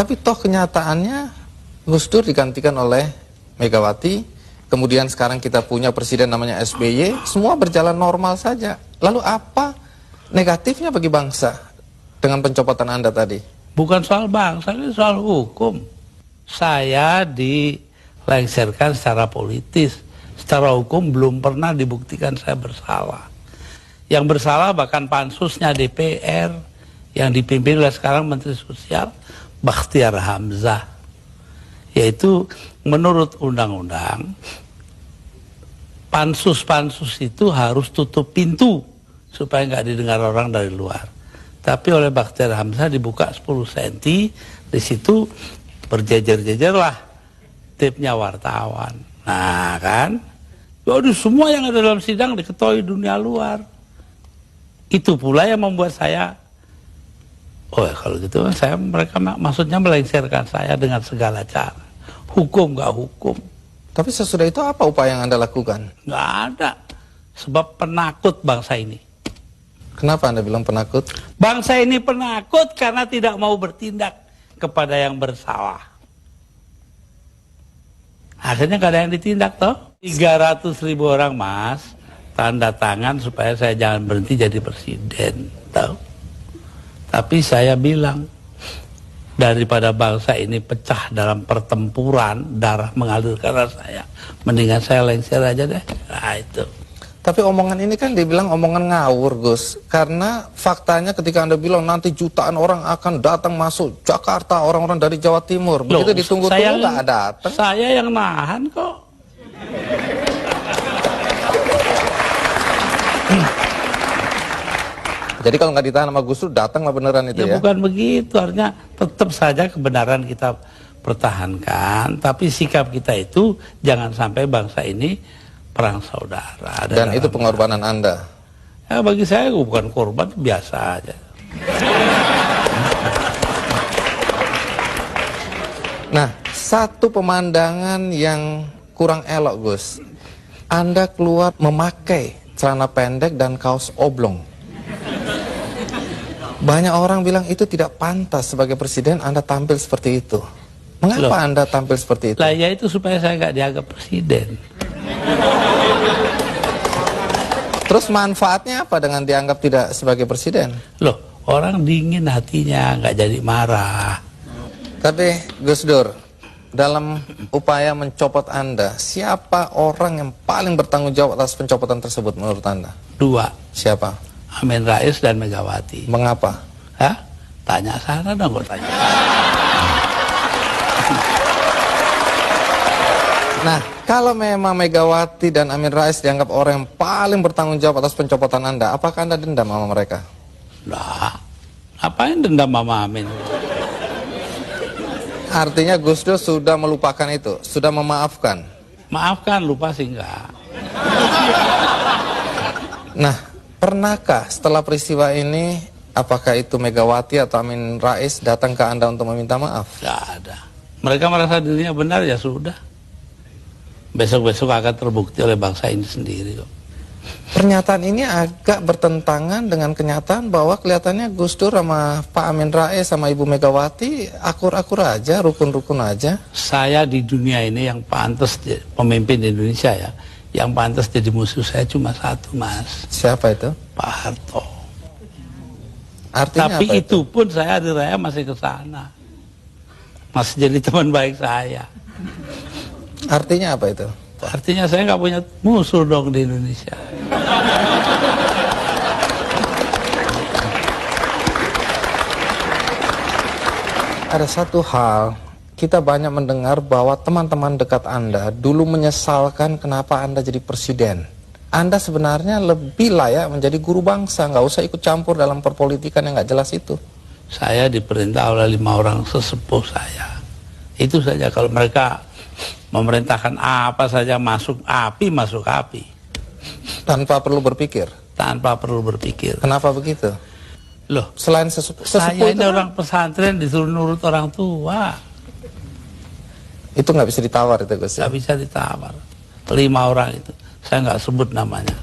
Tapi toh kenyataannya Gus Dur digantikan oleh Megawati, kemudian sekarang kita punya presiden namanya SBY, semua berjalan normal saja. Lalu apa negatifnya bagi bangsa dengan pencopotan Anda tadi? Bukan soal bangsa, ini soal hukum. Saya dilengsarkan secara politis. Secara hukum belum pernah dibuktikan saya bersalah. Yang bersalah bahkan pansusnya DPR yang dipimpin oleh sekarang Menteri Sosial Bakhtiar Hamzah. Yaitu menurut undang-undang pansus-pansus itu harus tutup pintu supaya nggak didengar orang dari luar. Tapi oleh Bakhtiar Hamzah dibuka 10 cm, di situ berjejer-jejerlah tipnya wartawan. Nah kan, waduh, semua yang ada dalam sidang diketahui dunia luar. Itu pula yang membuat saya, oh ya kalau gitu mereka maksudnya melengsarkan saya dengan segala cara. Hukum nggak hukum. Tapi sesudah itu apa upaya yang Anda lakukan? Nggak ada. Sebab penakut bangsa ini. Kenapa Anda bilang penakut? Bangsa ini penakut karena tidak mau bertindak kepada yang bersalah. Akhirnya nggak ada yang ditindak toh. 300.000 orang mas tanda tangan supaya saya jangan berhenti jadi presiden. Tahu? Tapi saya bilang, daripada bangsa ini pecah dalam pertempuran, darah mengalir karena saya, mendingan saya lengser aja deh. Nah itu. Tapi omongan ini kan dibilang omongan ngawur, Gus. Karena faktanya ketika Anda bilang nanti jutaan orang akan datang masuk Jakarta, orang-orang dari Jawa Timur. Begitu ditunggu-tunggu nggak datang. Saya yang nahan kok. Jadi kalau nggak ditahan sama Gus Dur, datanglah beneran itu ya? Bukan begitu, artinya tetap saja kebenaran kita pertahankan. Tapi sikap kita itu jangan sampai bangsa ini perang saudara. Dan itu pengorbanan Anda? Ya bagi saya bukan korban, biasa aja. Nah, satu pemandangan yang kurang elok, Gus. Anda keluar memakai celana pendek dan kaos oblong. Banyak orang bilang itu tidak pantas sebagai presiden Anda tampil seperti itu. Mengapa Anda tampil seperti itu? Lah ya itu supaya saya nggak dianggap presiden. Terus manfaatnya apa dengan dianggap tidak sebagai presiden? Loh, orang dingin hatinya, nggak jadi marah. Tapi Gus Dur, dalam upaya mencopot Anda, siapa orang yang paling bertanggung jawab atas pencopotan tersebut menurut Anda? 2. Siapa? Amin Rais dan Megawati. Mengapa? Hah? Tanya sana dong, gue tanya. Nah, kalau memang Megawati dan Amin Rais dianggap orang yang paling bertanggung jawab atas pencopotan Anda, apakah Anda dendam sama mereka? Lah, ngapain dendam sama Amin? Artinya Gus Dur sudah melupakan itu, sudah memaafkan. Maafkan, lupa sih enggak. Nah, pernahkah setelah peristiwa ini, apakah itu Megawati atau Amin Rais datang ke Anda untuk meminta maaf? Enggak ada. Mereka merasa dirinya benar, ya sudah. Besok-besok akan terbukti oleh bangsa ini sendiri kok. Pernyataan ini agak bertentangan dengan kenyataan bahwa kelihatannya Gus Dur sama Pak Amin Rais sama Ibu Megawati akur-akur aja, rukun-rukun aja. Saya di dunia ini yang pantas pemimpin di Indonesia ya, yang pantas jadi musuh saya cuma satu, Mas. Siapa itu? Pak Harto. Artinya tapi apa itu pun saya di raya masih ke sana. Masih jadi teman baik saya. Artinya apa itu? Artinya saya nggak punya musuh dong di Indonesia. Ada satu hal, kita banyak mendengar bahwa teman-teman dekat Anda dulu menyesalkan kenapa Anda jadi presiden. Anda sebenarnya lebih layak menjadi guru bangsa, nggak usah ikut campur dalam perpolitikan yang nggak jelas itu. Saya diperintah oleh 5 orang sesepuh saya. Itu saja, kalau mereka memerintahkan apa saja masuk api. Tanpa perlu berpikir? Tanpa perlu berpikir. Kenapa begitu? Loh, selain sesepuh saya itu ini orang pesantren disuruh nurut orang tua. Itu nggak bisa ditawar itu, Gus? Nggak bisa ditawar. 5 orang itu, saya nggak sebut namanya.